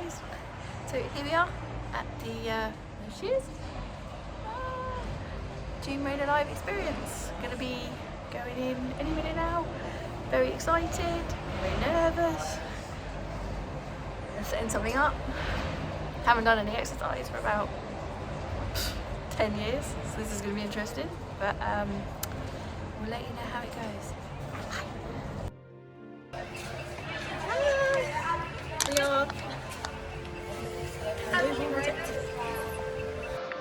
guys. So here we are at the there she is. Tomb Raider live experience. Gonna be going in any minute now. Very excited, very nervous. Setting something up. Haven't done any exercise for about 10 years, so this is gonna be interesting. But we'll let you know how it goes. We are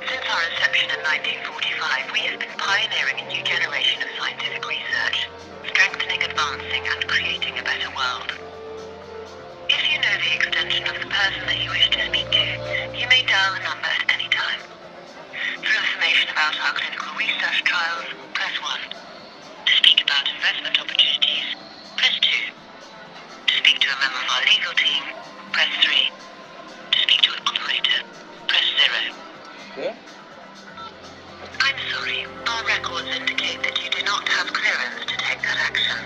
Since our inception in 1945, we have been pioneering a new generation of scientific research, strengthening, advancing, and creating a better world. If you know the extension of the person that you wish to speak to, you may dial the number at any time. For information about our clinical research trials, press 1. To speak about investment opportunities, press 2. To speak to a member of our legal team, press 3. To speak to an operator, press 0. Yeah? I'm sorry, our records indicate that you do not have clearance to take that action.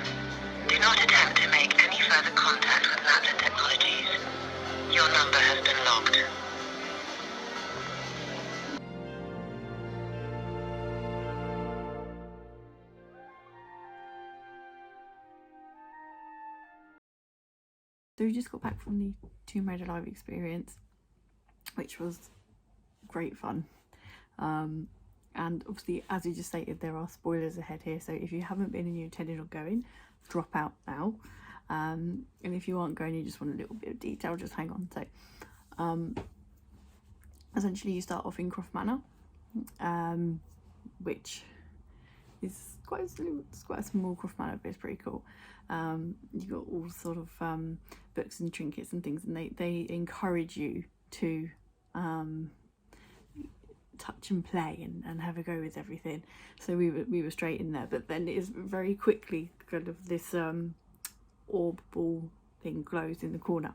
Do not attempt to make any further contact with Matlin Technologies. Your number has been logged. So we just got back from the Tomb Raider live experience, which was great fun. And obviously, as we just stated, there are spoilers ahead here. So if you haven't been and you're intending on going, drop out now. And if you aren't going, you just want a little bit of detail, just hang on. So essentially, you start off in Croft Manor, which is quite a small Croft Manor, but it's pretty cool. You've got all sort of books and trinkets and things, and they encourage you to touch and play and have a go with everything. So we were straight in there, but then it is very quickly kind of this orb ball thing glows in the corner.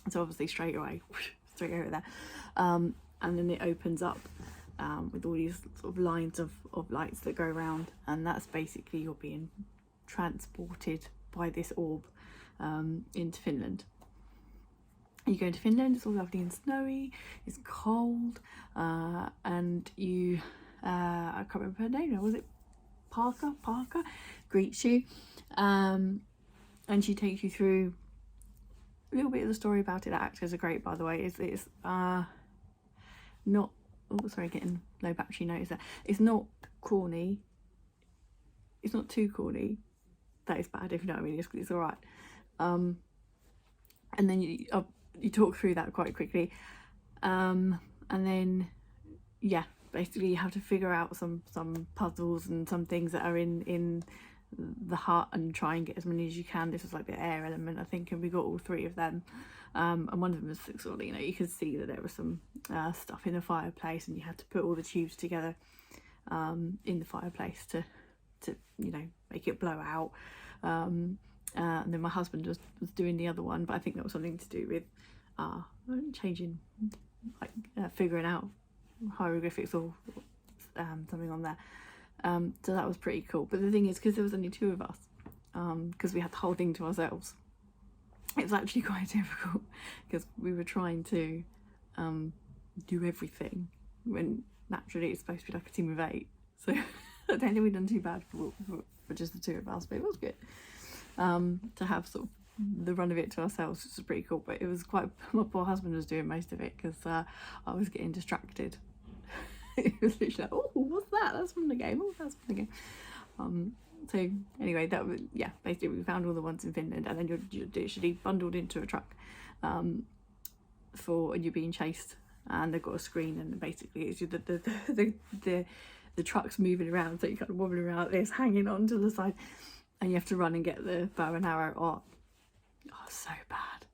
So obviously straight over there, and then it opens up with all these sort of lines of lights that go around, and that's basically you're being transported by this orb into Finland. You go into Finland, it's all lovely and snowy, it's cold, and you I can't remember her name now, was it Parker greets you, and she takes you through a little bit of the story about it. The actors are great, by the way. It's not, oh sorry, getting low battery notice there. It's not corny, it's not too corny. That is bad, if you know what I mean. It's all right. And then you talk through that quite quickly, and then yeah, basically you have to figure out some puzzles and some things that are in the hut and try and get as many as you can. This was like the air element, I think, and we got all 3 of them. And one of them was sort of, you could see that there was some stuff in the fireplace, and you had to put all the tubes together in the fireplace to make it blow out. And then my husband was doing the other one, but I think that was something to do with changing, figuring out hieroglyphics or something on there. So that was pretty cool. But the thing is, because there was only 2 of us, because we had the whole thing to ourselves, it was actually quite difficult, because we were trying to do everything when naturally it's supposed to be like a team of 8. So I don't think we've done too bad for just the 2 of us, but it was good to have sort of the run of it to ourselves, which was pretty cool. But it was quite, my poor husband was doing most of it, because I was getting distracted. It was literally like, oh, what's that? That's from the game. Oh, that's from the game. So anyway, that was, yeah, basically we found all the ones in Finland, and then you're literally bundled into a truck and you're being chased, and they've got a screen, and basically it's the truck's moving around, so you're kind of wobbling around like this, hanging on to the side, and you have to run and get the bow and arrow. Oh, so bad.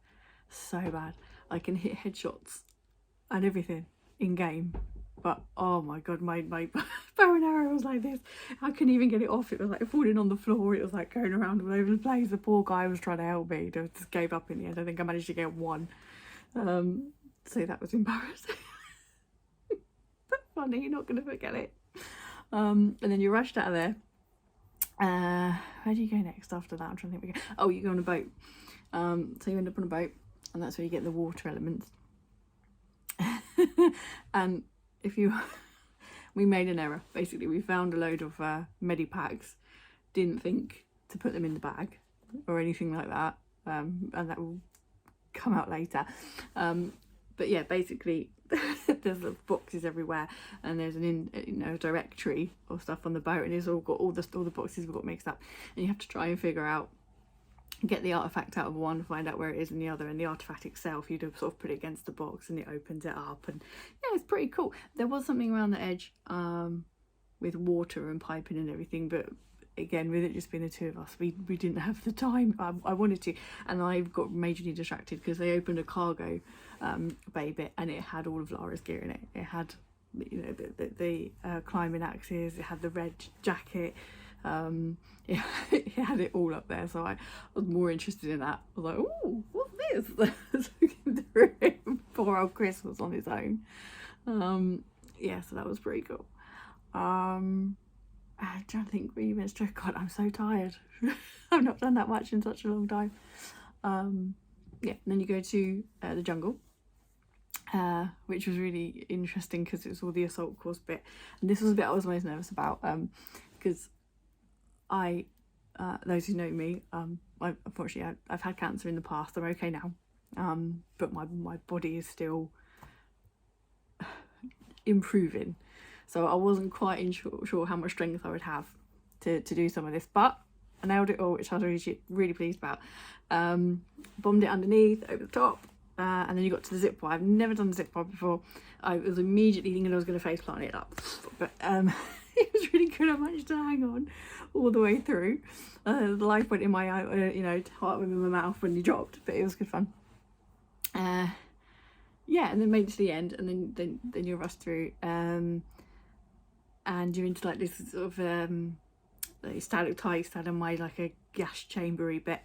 I can hit headshots and everything in game, but oh my god, my bow and arrow was like this. I couldn't even get it off. It was like falling on the floor. It was like going around all over the place. The poor guy was trying to help me. I just gave up in the end. I think I managed to get 1. So that was embarrassing. But funny, you're not going to forget it. And then you rushed out of there. Where do you go next after that? I'm trying to think. Oh, you go on a boat. So you end up on a boat, and that's where you get the water elements. And we made an error. Basically, we found a load of Medipacks, didn't think to put them in the bag or anything like that, and that will come out later. But yeah, basically there's boxes everywhere, and there's an directory of stuff on the boat, and it's all got all the boxes we've got mixed up, and you have to try and figure out, get the artifact out of one, find out where it is in the other, and the artifact itself you'd sort of put it against the box and it opens it up, and yeah, it's pretty cool. There was something around the edge with water and piping and everything, but again, with it just being the two of us, we didn't have the time. I wanted to, and I got majorly distracted because they opened a cargo bay bit, and it had all of Lara's gear in it. It had, you know, the climbing axes, it had the red jacket, it had it all up there. So I was more interested in that. I was like, oh, what's this? I was looking through it. Poor old Chris was on his own. Yeah, so that was pretty cool. I'm trying to think what you mentioned. God, I'm so tired. I've not done that much in such a long time. Yeah, and then you go to the jungle, which was really interesting because it was all the assault course bit, and this was the bit I was most nervous about, because those who know me, unfortunately I've had cancer in the past. I'm okay now, but my body is still improving, so I wasn't quite sure how much strength I would have to do some of this, but I nailed it all, which I was really pleased about. Bombed it underneath, over the top, and then you got to the zip bar. I've never done the zip bar before. I was immediately thinking I was going to face plant it up, but it was really good. I managed to hang on all the way through. The life went in my eye, heart went in my mouth when you dropped, but it was good fun. Yeah, and then made it to the end, and then you rush through, and you're into like this sort of like stalactite standing by like a gas chambery bit,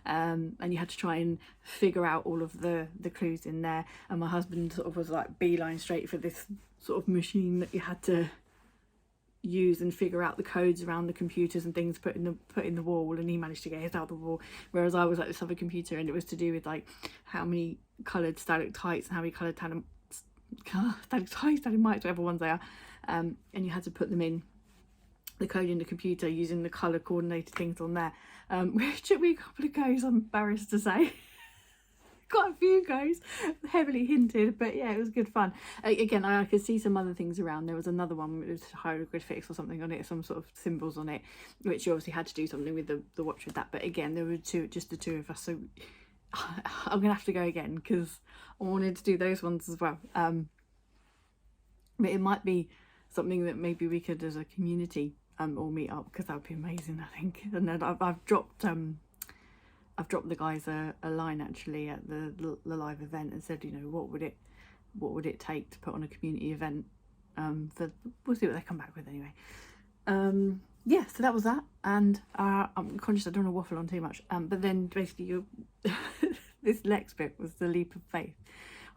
and you had to try and figure out all of the clues in there, and my husband sort of was like beeline straight for this sort of machine that you had to use and figure out the codes around the computers and things put in the wall, and he managed to get his out the wall, whereas I was like this other computer, and it was to do with like how many coloured stalactites and how many coloured stalactites, whatever ones they are, and you had to put them in the code in the computer using the colour coordinated things on there, which took me a couple of goes, I'm embarrassed to say. Quite a few goes, heavily hinted, but yeah, it was good fun. Again, I could see some other things around. There was another one with hieroglyphics or something on it, some sort of symbols on it, which you obviously had to do something with the watch with that. But again, there were just the two of us, so I'm gonna have to go again because I wanted to do those ones as well. But it might be something that maybe we could, as a community, all meet up, because that would be amazing, I think. And then I've dropped the guys a line actually at the live event and said, you know, what would it take to put on a community event, we'll see what they come back with anyway. Yeah, so that was that, and I'm conscious I don't want to waffle on too much, but then basically this next bit was the leap of faith,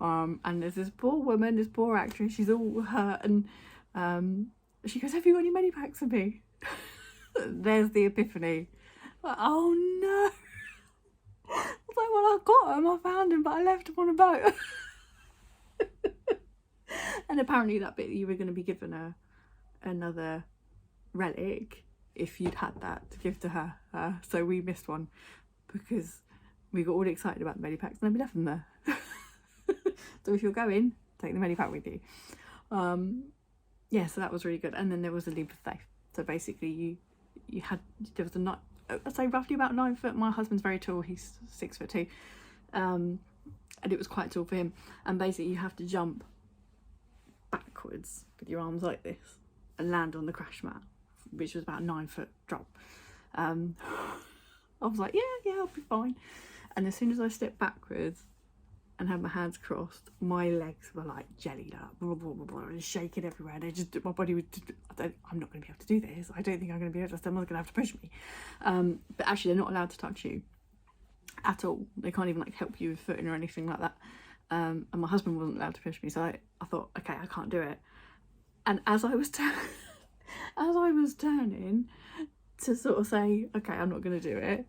and there's this poor woman, this poor actress, she's all hurt, and she goes, have you got any Medipacks for me? There's the epiphany. Like, oh no. I was like, well, I got them, I found them, but I left them on a boat. And apparently that bit, you were going to be given another relic if you'd had that to give to her. So we missed one because we got all excited about the Medipacks, and then we left them there. So if you're going, take the Medipack with you. Yeah, so that was really good. And then there was a leap of faith. So basically there was I'd say roughly about 9 foot. My husband's very tall, he's 6'2", and it was quite tall for him, and basically you have to jump backwards with your arms like this and land on the crash mat, which was about a 9 foot drop. I was like, yeah, I'll be fine. And as soon as I stepped backwards and had my hands crossed, my legs were like jellied up, blah, blah, blah, blah, and shaking everywhere. And my body was, I'm not going to be able to do this. I don't think I'm going to be able to. Someone's going to have to push me. But actually, they're not allowed to touch you at all. They can't even like help you with footing or anything like that. And my husband wasn't allowed to push me, so I thought, okay, I can't do it. And as I was turning to sort of say, okay, I'm not going to do it,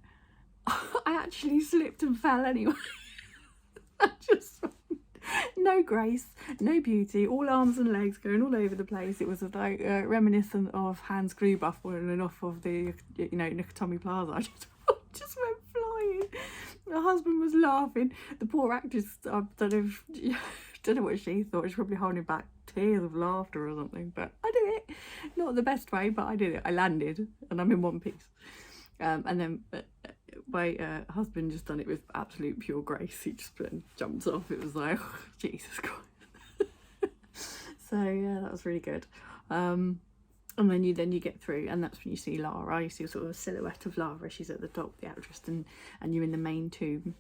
I actually slipped and fell anyway. Just no grace, no beauty, all arms and legs going all over the place. It was like reminiscent of Hans Gruber falling off of the, Nakatomi Plaza. I just went flying. My husband was laughing. The poor actress, I don't know what she thought. She's probably holding back tears of laughter or something. But I did it. Not the best way, but I did it. I landed and I'm in one piece. And then my husband just done it with absolute pure grace. He just jumped off. It was like, oh, Jesus Christ. So yeah, that was really good. And then you get through, and that's when you see Lara. You see a sort of a silhouette of Lara. She's at the top, the actress, and you're in the main tomb,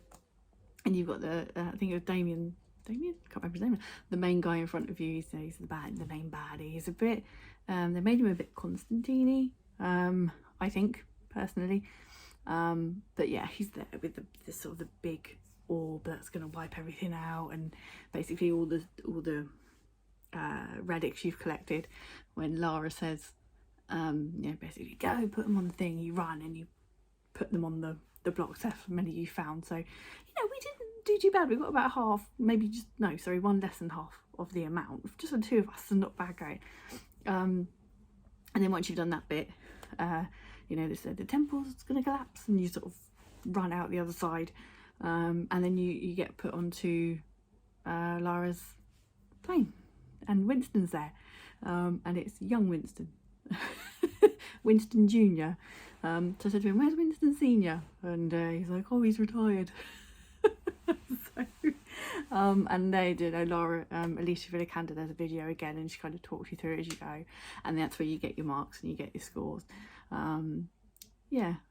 and you've got the I think it was Damien, can't remember his name. The main guy in front of you. He's the main baddie. He's a bit. They made him a bit Constantine-y, I think personally. But yeah, he's there with the sort of the big orb that's going to wipe everything out, and basically all the relics you've collected. When Lara says, basically go put them on the thing, you run and you put them on the blocks. That's how many you found. So we didn't do too bad. We got about half, one less than half of the amount. Just the two of us, and not bad going. And then once you've done that bit, they said the temple's going to collapse, and you sort of run out the other side, and then you get put onto Lara's plane, and Winston's there, and it's young Winston, Winston Jr. So I said to him, "Where's Winston Senior?" And he's like, "Oh, he's retired." And they did Laura, Alicia Villacanda does a video again, and she kind of talks you through it as you go, and that's where you get your marks and you get your scores.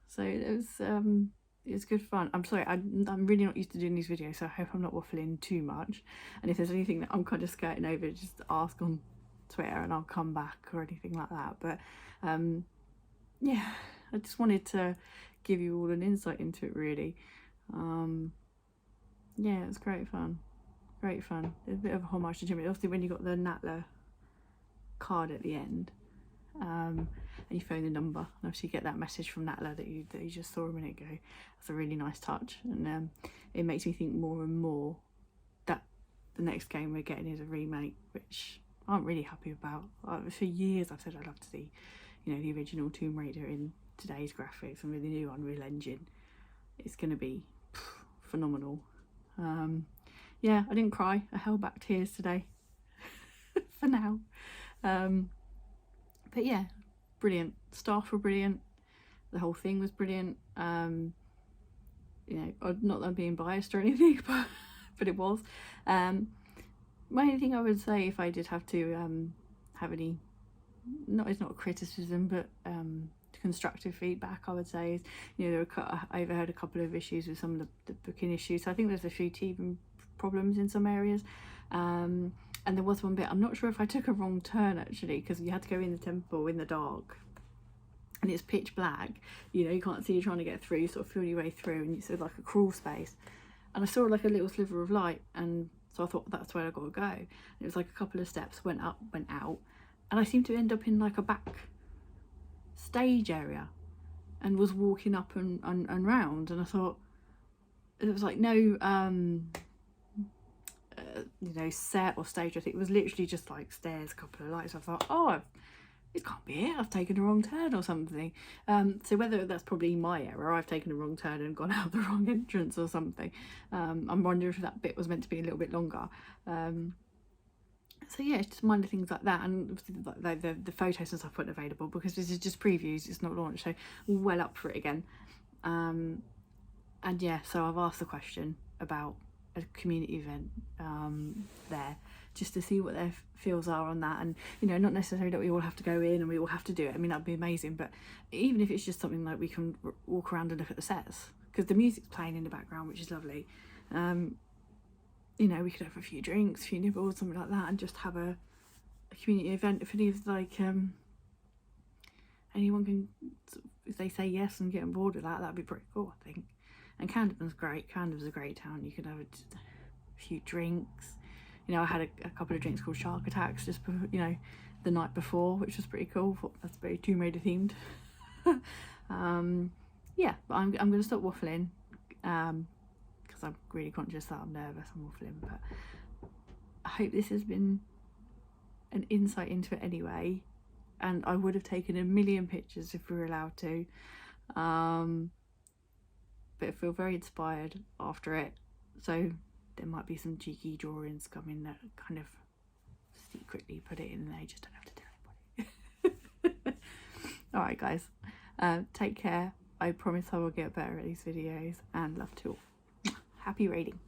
So it was good fun. I'm sorry, I'm really not used to doing these videos, so I hope I'm not waffling too much, and if there's anything that I'm kind of skirting over, just ask on Twitter and I'll come back, or anything like that. But I just wanted to give you all an insight into it, really. It was great fun. A bit of a homage to Jimmy. Obviously, when you got the Natla card at the end, and you phone the number, and obviously you get that message from Natla that you just saw a minute ago. That's a really nice touch, and it makes me think more and more that the next game we're getting is a remake, which I'm really happy about. For years I've said I'd love to see, the original Tomb Raider in today's graphics and with the new Unreal Engine. It's going to be phenomenal. I didn't cry. I held back tears today for now. But yeah, brilliant. Staff were brilliant. The whole thing was brilliant. Not that I'm being biased or anything, but it was. My only thing I would say, if I did have to have any, it's not a criticism, but constructive feedback, I would say, is I overheard a couple of issues with some of the booking issues. So I think there's a few teething problems in some areas, and there was one bit, I'm not sure if I took a wrong turn actually, because you had to go in the temple in the dark and it's pitch black, you can't see, you're trying to get through, you sort of feel your way through, and it's sort of like a crawl space, and I saw like a little sliver of light, and so I thought that's where I got to go, and it was like a couple of steps, went up, went out, and I seemed to end up in like a back stage area, and was walking up and round, and I thought it was like no set or stage. I think it was literally just like stairs, a couple of lights. I thought, it can't be it, I've taken a wrong turn or something. So whether that's probably my error, I've taken a wrong turn and gone out the wrong entrance or something. I'm wondering if that bit was meant to be a little bit longer. So yeah, it's just minor things like that, and like the photos and stuff weren't available because this is just previews, it's not launched, so well up for it again. And yeah, so I've asked the question about a community event there, just to see what their feels are on that, and not necessarily that we all have to go in and we all have to do it. I mean, that'd be amazing, but even if it's just something like we can walk around and look at the sets, because the music's playing in the background, which is lovely. We could have a few drinks, a few nibbles, something like that, and just have a community event. If any of anyone can, if they say yes and get on board with that, that'd be pretty cool, I think. And Camden's great. Camden's a great town. You could have a few drinks. I had a couple of drinks called Shark Attacks just the night before, which was pretty cool. Thought that's very Tomb Raider themed. But I'm going to stop waffling because because I'm really conscious that I'm nervous and waffling, but I hope this has been an insight into it anyway, and I would have taken a million pictures if we were allowed to, but I feel very inspired after it, so there might be some cheeky drawings coming that kind of secretly put it in there. You just don't have to tell anybody. Alright guys, take care. I promise I will get better at these videos, and love to all. Happy raiding.